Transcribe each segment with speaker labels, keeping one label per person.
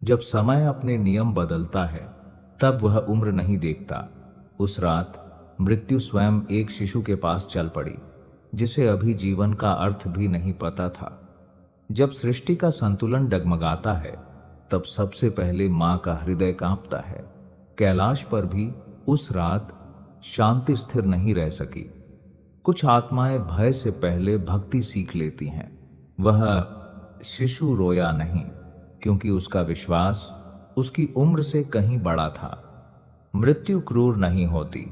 Speaker 1: जब समय अपने नियम बदलता है तब वह उम्र नहीं देखता। उस रात मृत्यु स्वयं एक शिशु के पास चल पड़ी, जिसे अभी जीवन का अर्थ भी नहीं पता था। जब सृष्टि का संतुलन डगमगाता है तब सबसे पहले मां का हृदय कांपता है। कैलाश पर भी उस रात शांति स्थिर नहीं रह सकी। कुछ आत्माएं भय से पहले भक्ति सीख लेती हैं। वह शिशु रोया नहीं, क्योंकि उसका विश्वास उसकी उम्र से कहीं बड़ा था। मृत्यु क्रूर नहीं होती,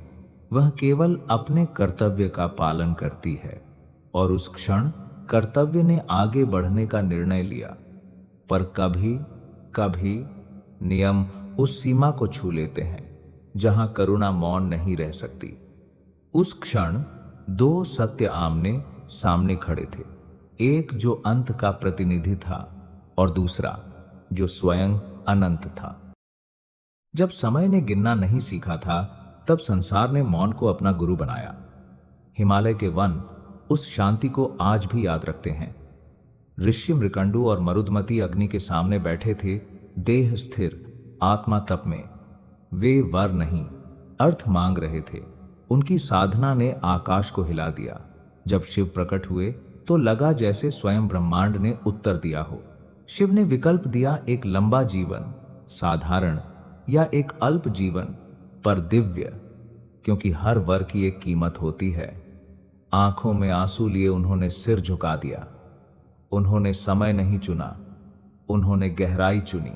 Speaker 1: वह केवल अपने कर्तव्य का पालन करती है। और उस क्षण कर्तव्य ने आगे बढ़ने का निर्णय लिया। पर कभी कभी नियम उस सीमा को छू लेते हैं जहां करुणा मौन नहीं रह सकती। उस क्षण दो सत्य आमने सामने खड़े थे, एक जो अंत का प्रतिनिधि था और दूसरा जो स्वयं अनंत था। जब समय ने गिनना नहीं सीखा था तब संसार ने मौन को अपना गुरु बनाया। हिमालय के वन उस शांति को आज भी याद रखते हैं। ऋषि मृकंडू और मरुदमती अग्नि के सामने बैठे थे, देह स्थिर, आत्मा तप में। वे वर नहीं, अर्थ मांग रहे थे। उनकी साधना ने आकाश को हिला दिया। जब शिव प्रकट हुए तो लगा जैसे स्वयं ब्रह्मांड ने उत्तर दिया हो। शिव ने विकल्प दिया, एक लंबा जीवन, साधारण, या एक अल्प जीवन पर दिव्य, क्योंकि हर वर की एक कीमत होती है। आंखों में आंसू लिए उन्होंने सिर झुका दिया। उन्होंने समय नहीं चुना, उन्होंने गहराई चुनी।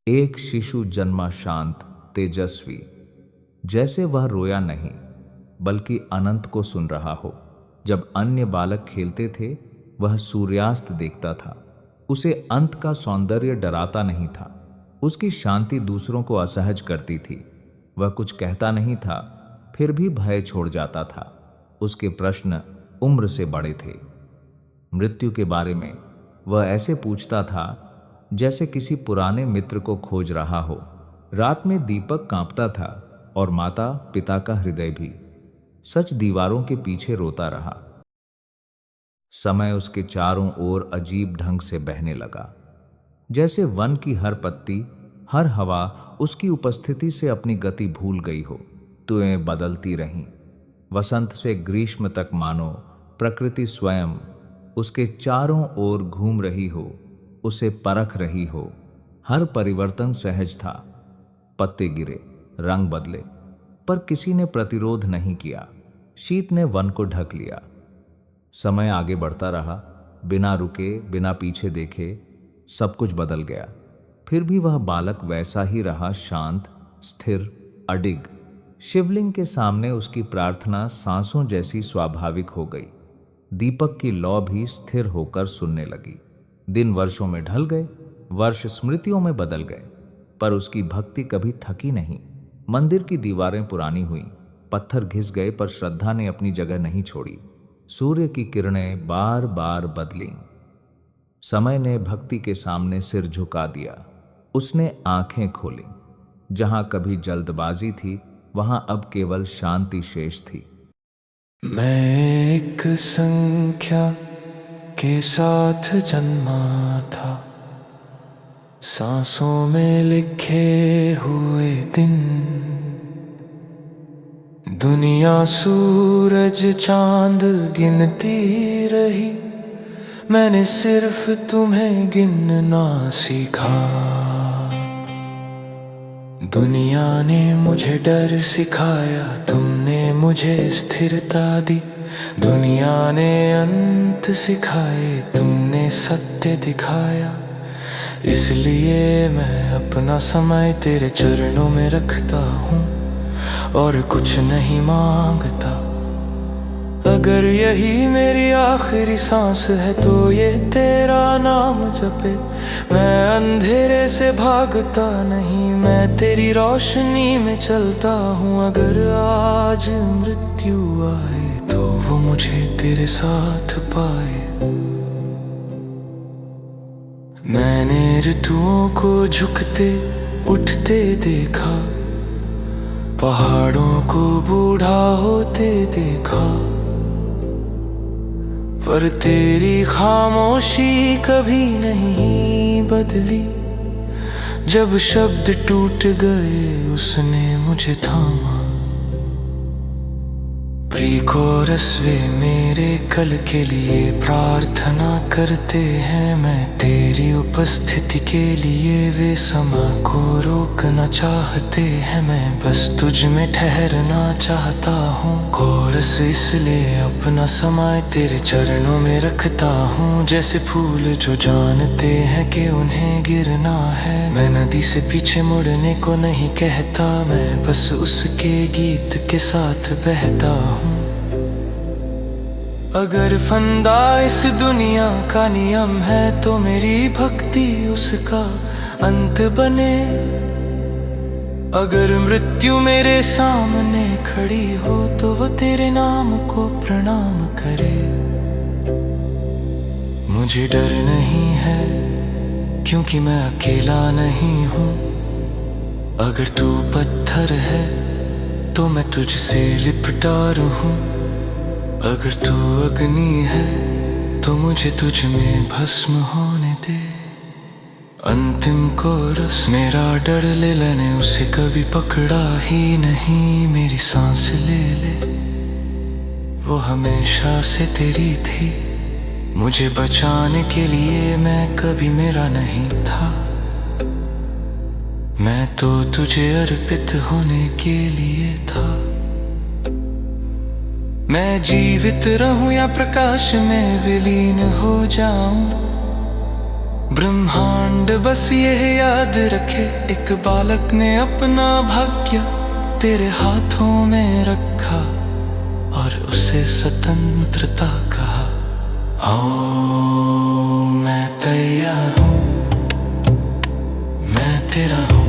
Speaker 1: एक शिशु जन्मा शांत, तेजस्वी, जैसे वह रोया नहीं बल्कि अनंत को सुन रहा हो। जब अन्य बालक खेलते थे वह सूर्यास्त देखता था। उसे अंत का सौंदर्य डराता नहीं था, उसकी शांति दूसरों को असहज करती थी। वह कुछ कहता नहीं था, फिर भी भय छोड़ जाता था। उसके प्रश्न उम्र से बड़े थे। मृत्यु के बारे में वह ऐसे पूछता था जैसे किसी पुराने मित्र को खोज रहा हो। रात में दीपक कांपता था और माता पिता का हृदय भी। सच दीवारों के पीछे रोता रहा। समय उसके चारों ओर अजीब ढंग से बहने लगा, जैसे वन की हर पत्ती, हर हवा उसकी उपस्थिति से अपनी गति भूल गई हो। तुएं बदलती रहीं, वसंत से ग्रीष्म तक, मानो प्रकृति स्वयं उसके चारों ओर घूम रही हो, उसे परख रही हो। हर परिवर्तन सहज था। पत्ते गिरे, रंग बदले, पर किसी ने प्रतिरोध नहीं किया। शीत ने वन को ढक लिया। समय आगे बढ़ता रहा, बिना रुके, बिना पीछे देखे। सब कुछ बदल गया, फिर भी वह बालक वैसा ही रहा, शांत, स्थिर, अडिग। शिवलिंग के सामने उसकी प्रार्थना सांसों जैसी स्वाभाविक हो गई। दीपक की लौ भी स्थिर होकर सुनने लगी। दिन वर्षों में ढल गए, वर्ष स्मृतियों में बदल गए, पर उसकी भक्ति कभी थकी नहीं। मंदिर की दीवारें पुरानी हुई, पत्थर घिस गए, पर श्रद्धा ने अपनी जगह नहीं छोड़ी। सूर्य की किरणें बार बार बदलीं। समय ने भक्ति के सामने सिर झुका दिया। उसने आंखें खोली। जहां कभी जल्दबाजी थी वहां अब केवल शांति शेष थी।
Speaker 2: मैं एक संख्या के साथ जन्मा था, सांसों में लिखे हुए दिन। दुनिया सूरज चांद गिनती रही, मैंने सिर्फ तुम्हें गिनना सीखा। दुनिया ने मुझे डर सिखाया, तुमने मुझे स्थिरता दी। दुनिया ने अंत सिखाए, तुमने सत्य दिखाया। इसलिए मैं अपना समय तेरे चरणों में रखता हूँ और कुछ नहीं मांगता। अगर यही मेरी आखिरी सांस है तो ये तेरा नाम जपे। मैं अंधेरे से भागता नहीं, मैं तेरी रोशनी में चलता हूँ। अगर आज मृत्यु आए तो वो मुझे तेरे साथ पाए। मैंने ऋतुओं को झुकते उठते देखा, पहाड़ों को बूढ़ा होते देखा, पर तेरी खामोशी कभी नहीं बदली। जब शब्द टूट गए उसने मुझे थामा। प्री कोरस वे मेरे कल के लिए प्रार्थना करते हैं, मैं तेरी उपस्थिति के लिए वे समा को रोकना चाहते हैं, मैं बस तुझ में ठहरना चाहता हूँ। कोरस इसलिए अपना समय तेरे चरणों में रखता हूँ, जैसे फूल जो जानते हैं कि उन्हें गिरना है। मैं नदी से पीछे मुड़ने को नहीं कहता, मैं बस उसके गीत के साथ बहता हूँ। अगर फंदा इस दुनिया का नियम है तो मेरी भक्ति उसका अंत बने। अगर मृत्यु मेरे सामने खड़ी हो तो वो तेरे नाम को प्रणाम करे। मुझे डर नहीं है क्योंकि मैं अकेला नहीं हूँ। अगर तू पत्थर है तो मैं तुझसे लिपटा हूँ। अगर तू अग्नि है तो मुझे तुझ में भस्म होने दे। अंतिम कोरस मेरा डर ले लेने उसे कभी पकड़ा ही नहीं। मेरी सांस ले ले वो हमेशा से तेरी थी, मुझे बचाने के लिए मैं कभी मेरा नहीं था। मैं तो तुझे अर्पित होने के लिए था। मैं जीवित रहूं या प्रकाश में विलीन हो जाऊं, ब्रह्मांड बस यह याद रखे एक बालक ने अपना भाग्य तेरे हाथों में रखा और उसे स्वतंत्रता कहा। ओ मैं तैयार हूँ, मैं तेरा हूँ।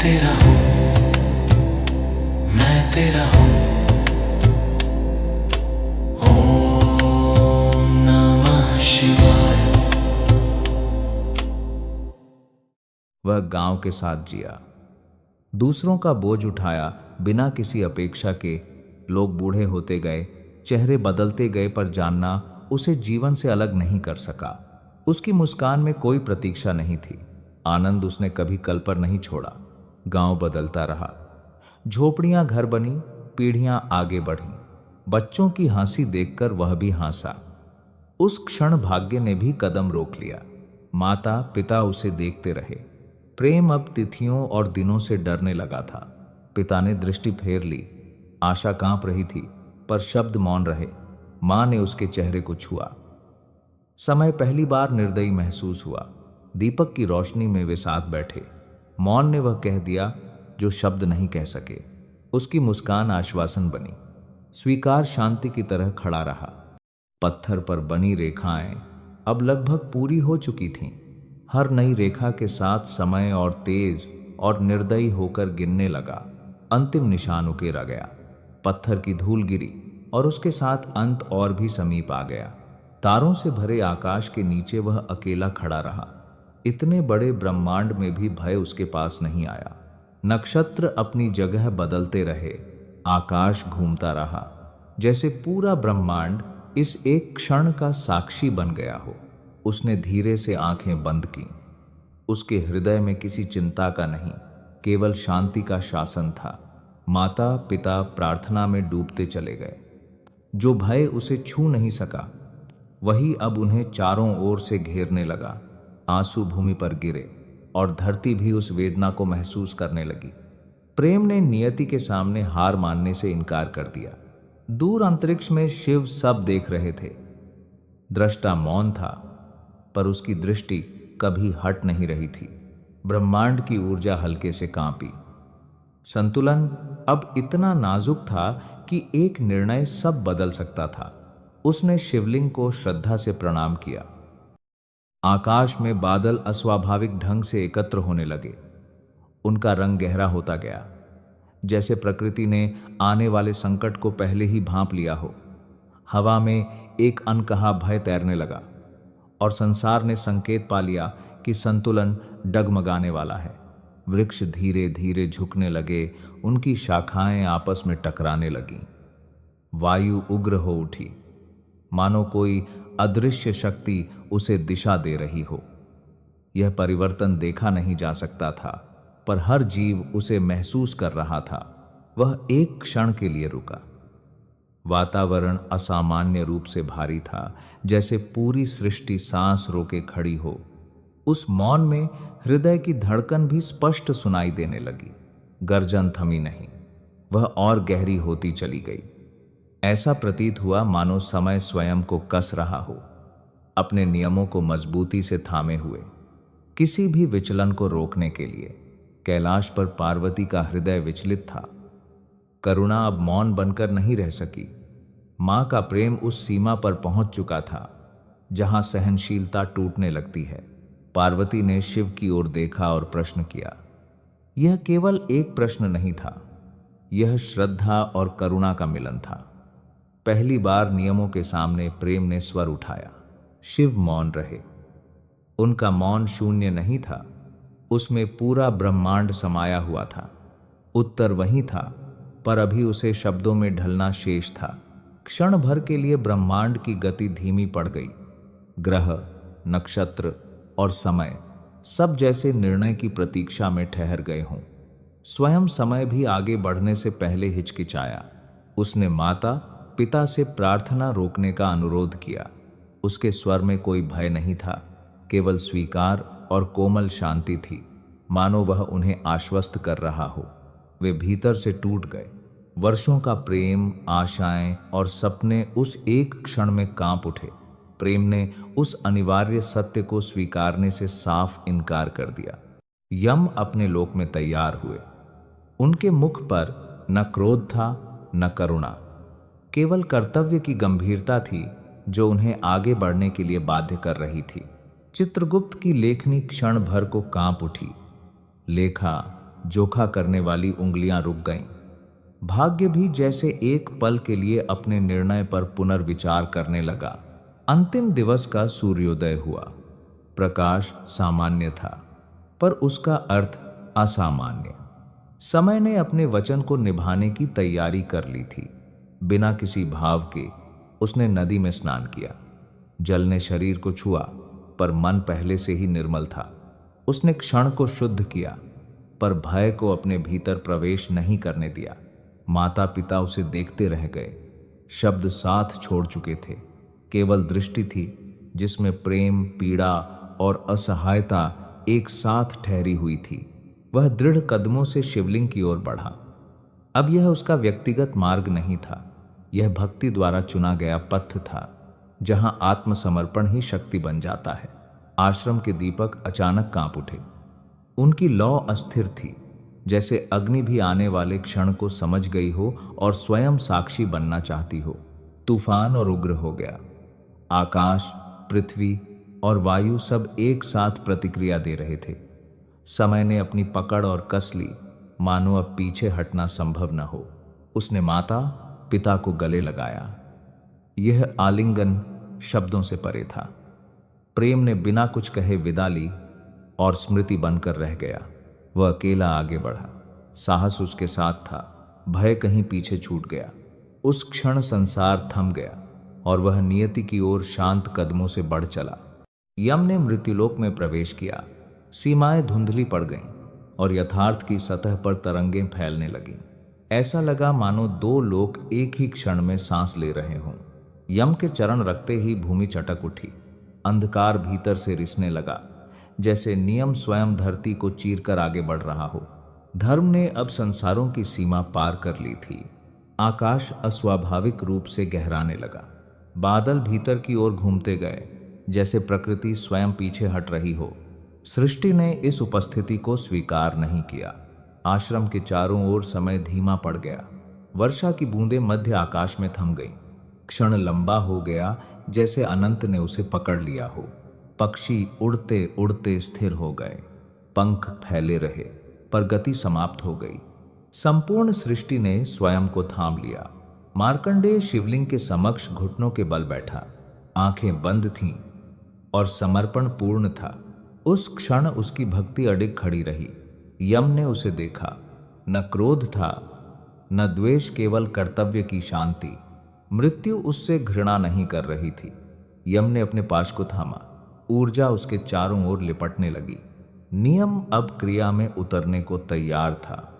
Speaker 2: तेरा हूँ, मैं तेरा हूँ। ओम नमः शिवाय।
Speaker 1: वह गांव के साथ जिया, दूसरों का बोझ उठाया बिना किसी अपेक्षा के। लोग बूढ़े होते गए, चेहरे बदलते गए, पर जानना उसे जीवन से अलग नहीं कर सका। उसकी मुस्कान में कोई प्रतीक्षा नहीं थी, आनंद उसने कभी कल पर नहीं छोड़ा। गांव बदलता रहा, झोपड़ियां घर बनी, पीढ़ियां आगे बढ़ीं। बच्चों की हंसी देखकर वह भी हंसा। उस क्षण भाग्य ने भी कदम रोक लिया। माता पिता उसे देखते रहे। प्रेम अब तिथियों और दिनों से डरने लगा था। पिता ने दृष्टि फेर ली, आशा कांप रही थी, पर शब्द मौन रहे। मां ने उसके चेहरे को छुआ। समय पहली बार निर्दयी महसूस हुआ। दीपक की रोशनी में वे साथ बैठे। मौन ने वह कह दिया जो शब्द नहीं कह सके। उसकी मुस्कान आश्वासन बनी। स्वीकार शांति की तरह खड़ा रहा। पत्थर पर बनी रेखाएं अब लगभग पूरी हो चुकी थीं। हर नई रेखा के साथ समय और तेज और निर्दयी होकर गिनने लगा। अंतिम निशान उकेरा गया। पत्थर की धूल गिरी और उसके साथ अंत और भी समीप आ गया। तारों से भरे आकाश के नीचे वह अकेला खड़ा रहा। इतने बड़े ब्रह्मांड में भी भय उसके पास नहीं आया। नक्षत्र अपनी जगह बदलते रहे, आकाश घूमता रहा, जैसे पूरा ब्रह्मांड इस एक क्षण का साक्षी बन गया हो। उसने धीरे से आंखें बंद की। उसके हृदय में किसी चिंता का नहीं, केवल शांति का शासन था। माता पिता प्रार्थना में डूबते चले गए। जो भय उसे छू नहीं सका वही अब उन्हें चारों ओर से घेरने लगा। आंसू भूमि पर गिरे और धरती भी उस वेदना को महसूस करने लगी। प्रेम ने नियति के सामने हार मानने से इनकार कर दिया। दूर अंतरिक्ष में शिव सब देख रहे थे। दृष्टा मौन था, पर उसकी दृष्टि कभी हट नहीं रही थी। ब्रह्मांड की ऊर्जा हल्के से कांपी। संतुलन अब इतना नाजुक था कि एक निर्णय सब बदल सकता था। उसने शिवलिंग को श्रद्धा से प्रणाम किया। आकाश में बादल अस्वाभाविक ढंग से एकत्र होने लगे। उनका रंग गहरा होता गया, जैसे प्रकृति ने आने वाले संकट को पहले ही भांप लिया हो। हवा में एक अनकहा भय तैरने लगा और संसार ने संकेत पा लिया कि संतुलन डगमगाने वाला है। वृक्ष धीरे धीरे झुकने लगे, उनकी शाखाएं आपस में टकराने लगीं। वायु उग्र हो उठी, मानो कोई अदृश्य शक्ति उसे दिशा दे रही हो। यह परिवर्तन देखा नहीं जा सकता था, पर हर जीव उसे महसूस कर रहा था। वह एक क्षण के लिए रुका। वातावरण असामान्य रूप से भारी था, जैसे पूरी सृष्टि सांस रोके खड़ी हो। उस मौन में हृदय की धड़कन भी स्पष्ट सुनाई देने लगी। गर्जन थमी नहीं, वह और गहरी होती चली गई। ऐसा प्रतीत हुआ मानो समय स्वयं को कस रहा हो, अपने नियमों को मजबूती से थामे हुए, किसी भी विचलन को रोकने के लिए। कैलाश पर पार्वती का हृदय विचलित था। करुणा अब मौन बनकर नहीं रह सकी। मां का प्रेम उस सीमा पर पहुंच चुका था जहां सहनशीलता टूटने लगती है। पार्वती ने शिव की ओर देखा और प्रश्न किया। यह केवल एक प्रश्न नहीं था, यह श्रद्धा और करुणा का मिलन था। पहली बार नियमों के सामने प्रेम ने स्वर उठाया। शिव मौन रहे। उनका मौन शून्य नहीं था, उसमें पूरा ब्रह्मांड समाया हुआ था। उत्तर वही था, पर अभी उसे शब्दों में ढलना शेष था। क्षण भर के लिए ब्रह्मांड की गति धीमी पड़ गई। ग्रह, नक्षत्र और समय सब जैसे निर्णय की प्रतीक्षा में ठहर गए हों। स्वयं समय भी आगे बढ़ने से पहले हिचकिचाया। उसने माता पिता से प्रार्थना रोकने का अनुरोध किया। उसके स्वर में कोई भय नहीं था, केवल स्वीकार और कोमल शांति थी, मानो वह उन्हें आश्वस्त कर रहा हो। वे भीतर से टूट गए। वर्षों का प्रेम, आशाएं और सपने उस एक क्षण में कांप उठे। प्रेम ने उस अनिवार्य सत्य को स्वीकारने से साफ इनकार कर दिया। यम अपने लोक में तैयार हुए। उनके मुख पर न क्रोध था न करुणा, केवल कर्तव्य की गंभीरता थी जो उन्हें आगे बढ़ने के लिए बाध्य कर रही थी। चित्रगुप्त की लेखनी क्षण भर को कांप उठी। लेखा जोखा करने वाली उंगलियां रुक गईं। भाग्य भी जैसे एक पल के लिए अपने निर्णय पर पुनर्विचार करने लगा। अंतिम दिवस का सूर्योदय हुआ। प्रकाश सामान्य था, पर उसका अर्थ असामान्य। समय ने अपने वचन को निभाने की तैयारी कर ली थी। बिना किसी भाव के उसने नदी में स्नान किया। जल ने शरीर को छुआ, पर मन पहले से ही निर्मल था। उसने क्षण को शुद्ध किया, पर भय को अपने भीतर प्रवेश नहीं करने दिया। माता पिता उसे देखते रह गए। शब्द साथ छोड़ चुके थे, केवल दृष्टि थी जिसमें प्रेम, पीड़ा और असहायता एक साथ ठहरी हुई थी। वह दृढ़ कदमों से शिवलिंग की ओर बढ़ा। अब यह उसका व्यक्तिगत मार्ग नहीं था, यह भक्ति द्वारा चुना गया पथ था, जहां आत्मसमर्पण ही शक्ति बन जाता है। आश्रम के दीपक अचानक कांप उठे। उनकी लौ अस्थिर थी, जैसे अग्नि भी आने वाले क्षण को समझ गई हो और स्वयं साक्षी बनना चाहती हो। तूफान और उग्र हो गया। आकाश, पृथ्वी और वायु सब एक साथ प्रतिक्रिया दे रहे थे। समय ने अपनी पकड़ और कस ली, मानो अब पीछे हटना संभव न हो। उसने माता पिता को गले लगाया। यह आलिंगन शब्दों से परे था। प्रेम ने बिना कुछ कहे विदा ली और स्मृति बनकर रह गया। वह अकेला आगे बढ़ा। साहस उसके साथ था, भय कहीं पीछे छूट गया। उस क्षण संसार थम गया और वह नियति की ओर शांत कदमों से बढ़ चला। यम ने मृत्युलोक में प्रवेश किया। सीमाएं धुंधली पड़ गईं और यथार्थ की सतह पर तरंगें फैलने लगीं। ऐसा लगा मानो दो लोक एक ही क्षण में सांस ले रहे हों। यम के चरण रखते ही भूमि चटक उठी। अंधकार भीतर से रिसने लगा, जैसे नियम स्वयं धरती को चीरकर आगे बढ़ रहा हो। धर्म ने अब संसारों की सीमा पार कर ली थी। आकाश अस्वाभाविक रूप से गहराने लगा। बादल भीतर की ओर घूमते गए, जैसे प्रकृति स्वयं पीछे हट रही हो। सृष्टि ने इस उपस्थिति को स्वीकार नहीं किया। आश्रम के चारों ओर समय धीमा पड़ गया। वर्षा की बूंदें मध्य आकाश में थम गईं। क्षण लंबा हो गया, जैसे अनंत ने उसे पकड़ लिया हो। पक्षी उड़ते उड़ते स्थिर हो गए। पंख फैले रहे, पर गति समाप्त हो गई। संपूर्ण सृष्टि ने स्वयं को थाम लिया। मार्कंडेय शिवलिंग के समक्ष घुटनों के बल बैठा। आंखें बंद थीं और समर्पण पूर्ण था। उस क्षण उसकी भक्ति अडिग खड़ी रही। यम ने उसे देखा। न क्रोध था न द्वेष, केवल कर्तव्य की शांति। मृत्यु उससे घृणा नहीं कर रही थी। यम ने अपने पाश को थामा। ऊर्जा उसके चारों ओर लिपटने लगी। नियम अब क्रिया में उतरने को तैयार था।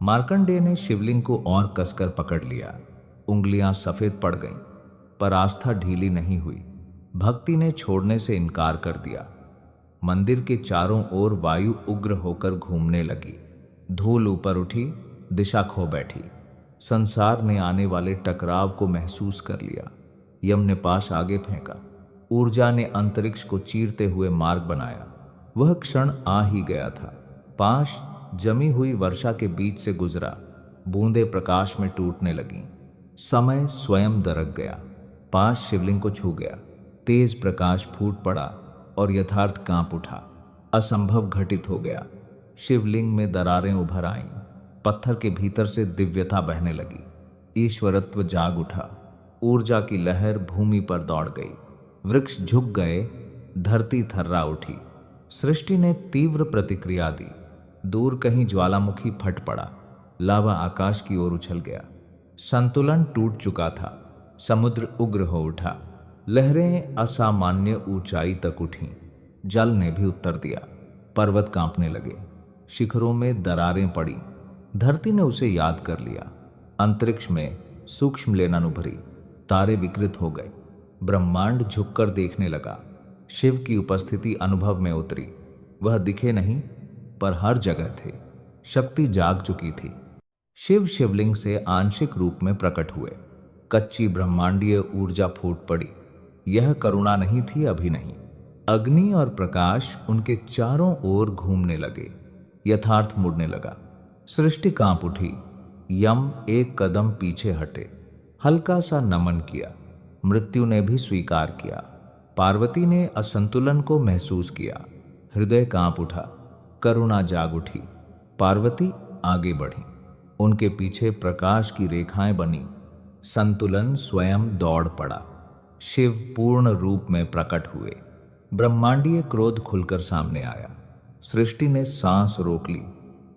Speaker 1: मार्कंडेय ने शिवलिंग को और कसकर पकड़ लिया। उंगलियां सफेद पड़ गईं, पर आस्था ढीली नहीं हुई। भक्ति ने छोड़ने से इनकार कर दिया। मंदिर के चारों ओर वायु उग्र होकर घूमने लगी। धूल ऊपर उठी, दिशा खो बैठी। संसार ने आने वाले टकराव को महसूस कर लिया। यम ने पाश आगे फेंका। ऊर्जा ने अंतरिक्ष को चीरते हुए मार्ग बनाया। वह क्षण आ ही गया था। पाश जमी हुई वर्षा के बीच से गुजरा। बूंदें प्रकाश में टूटने लगीं। समय स्वयं दरक गया। पाश शिवलिंग को छू गया। तेज प्रकाश फूट पड़ा और यथार्थ कांप उठा। असंभव घटित हो गया। शिवलिंग में दरारें उभर आईं। पत्थर के भीतर से दिव्यता बहने लगी। ईश्वरत्व जाग उठा। ऊर्जा की लहर भूमि पर दौड़ गई। वृक्ष झुक गए, धरती थर्रा उठी। सृष्टि ने तीव्र प्रतिक्रिया दी। दूर कहीं ज्वालामुखी फट पड़ा। लावा आकाश की ओर उछल गया। संतुलन टूट चुका था। समुद्र उग्र हो उठा। लहरें असामान्य ऊंचाई तक उठीं। जल ने भी उत्तर दिया। पर्वत कांपने लगे। शिखरों में दरारें पड़ी। धरती ने उसे याद कर लिया। अंतरिक्ष में सूक्ष्म लेनन उभरी। तारे विकृत हो गए। ब्रह्मांड झुककर देखने लगा। शिव की उपस्थिति अनुभव में उतरी। वह दिखे नहीं, पर हर जगह थे। शक्ति जाग चुकी थी। शिव शिवलिंग से आंशिक रूप में प्रकट हुए। कच्ची ब्रह्मांडीय ऊर्जा फूट पड़ी। यह करुणा नहीं थी, अभी नहीं। अग्नि और प्रकाश उनके चारों ओर घूमने लगे। यथार्थ मुड़ने लगा। सृष्टि कांप उठी। यम एक कदम पीछे हटे। हल्का सा नमन किया। मृत्यु ने भी स्वीकार किया। पार्वती ने असंतुलन को महसूस किया। हृदय कांप उठा। करुणा जाग उठी। पार्वती आगे बढ़ी। उनके पीछे प्रकाश की रेखाएं बनी। संतुलन स्वयं दौड़ पड़ा। शिव पूर्ण रूप में प्रकट हुए। ब्रह्मांडीय क्रोध खुलकर सामने आया। सृष्टि ने सांस रोक ली।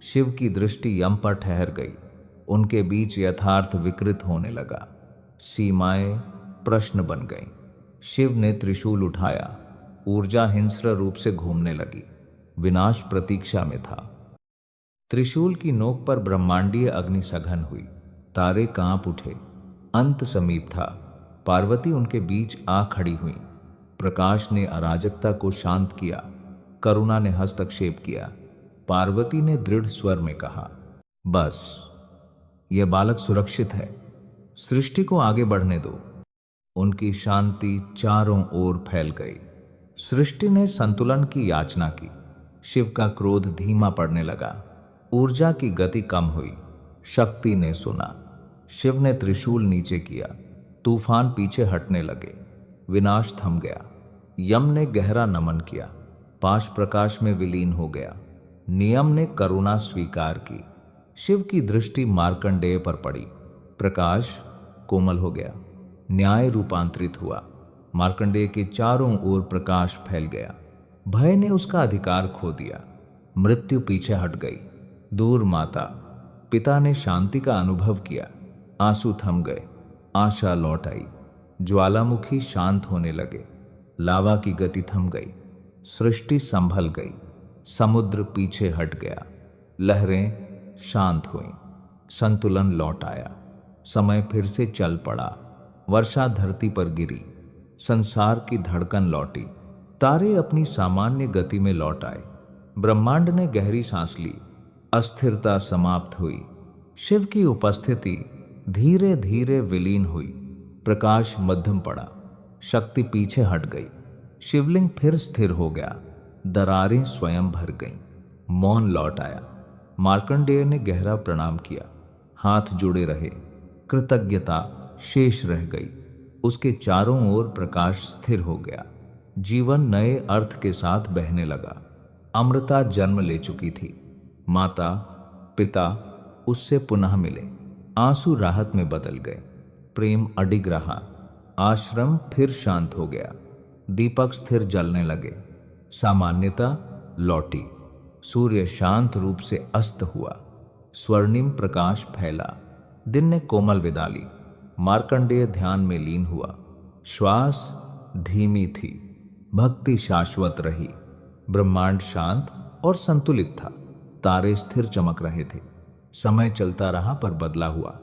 Speaker 1: शिव की दृष्टि यम पर ठहर गई। उनके बीच यथार्थ विकृत होने लगा। सीमाएं प्रश्न बन गईं। शिव ने त्रिशूल उठाया। ऊर्जा हिंस्र रूप से घूमने लगी। विनाश प्रतीक्षा में था। त्रिशूल की नोक पर ब्रह्मांडीय अग्नि सघन हुई। तारे कांप उठे। अंत समीप था। पार्वती उनके बीच आ खड़ी हुई। प्रकाश ने अराजकता को शांत किया। करुणा ने हस्तक्षेप किया। पार्वती ने दृढ़ स्वर में कहा, बस, यह बालक सुरक्षित है। सृष्टि को आगे बढ़ने दो। उनकी शांति चारों ओर फैल गई। सृष्टि ने संतुलन की याचना की। शिव का क्रोध धीमा पड़ने लगा। ऊर्जा की गति कम हुई। शक्ति ने सुना। शिव ने त्रिशूल नीचे किया। तूफान पीछे हटने लगे। विनाश थम गया। यम ने गहरा नमन किया। पाश प्रकाश में विलीन हो गया। नियम ने करुणा स्वीकार की। शिव की दृष्टि मार्कंडेय पर पड़ी। प्रकाश कोमल हो गया। न्याय रूपांतरित हुआ। मार्कंडेय के चारों ओर प्रकाश फैल गया। भय ने उसका अधिकार खो दिया। मृत्यु पीछे हट गई। दूर माता पिता ने शांति का अनुभव किया। आंसू थम गए। आशा लौट आई। ज्वालामुखी शांत होने लगे। लावा की गति थम गई। सृष्टि संभल गई। समुद्र पीछे हट गया। लहरें शांत हुईं। संतुलन लौट आया। समय फिर से चल पड़ा। वर्षा धरती पर गिरी। संसार की धड़कन लौटी। तारे अपनी सामान्य गति में लौट आए। ब्रह्मांड ने गहरी सांस ली। अस्थिरता समाप्त हुई। शिव की उपस्थिति धीरे धीरे विलीन हुई। प्रकाश मध्यम पड़ा। शक्ति पीछे हट गई। शिवलिंग फिर स्थिर हो गया। दरारें स्वयं भर गईं। मौन लौट आया। मार्कंडेय ने गहरा प्रणाम किया। हाथ जुड़े रहे। कृतज्ञता शेष रह गई। उसके चारों ओर प्रकाश स्थिर हो गया। जीवन नए अर्थ के साथ बहने लगा। अमृता जन्म ले चुकी थी। माता पिता उससे पुनः मिले। आंसू राहत में बदल गए। प्रेम अडिग रहा। आश्रम फिर शांत हो गया। दीपक स्थिर जलने लगे। सामान्यता लौटी। सूर्य शांत रूप से अस्त हुआ। स्वर्णिम प्रकाश फैला। दिन ने कोमल विदा ली। मार्कंडेय ध्यान में लीन हुआ। श्वास धीमी थी, भक्ति शाश्वत रही। ब्रह्मांड शांत और संतुलित था। तारे स्थिर चमक रहे थे। समय चलता रहा पर बदला हुआ।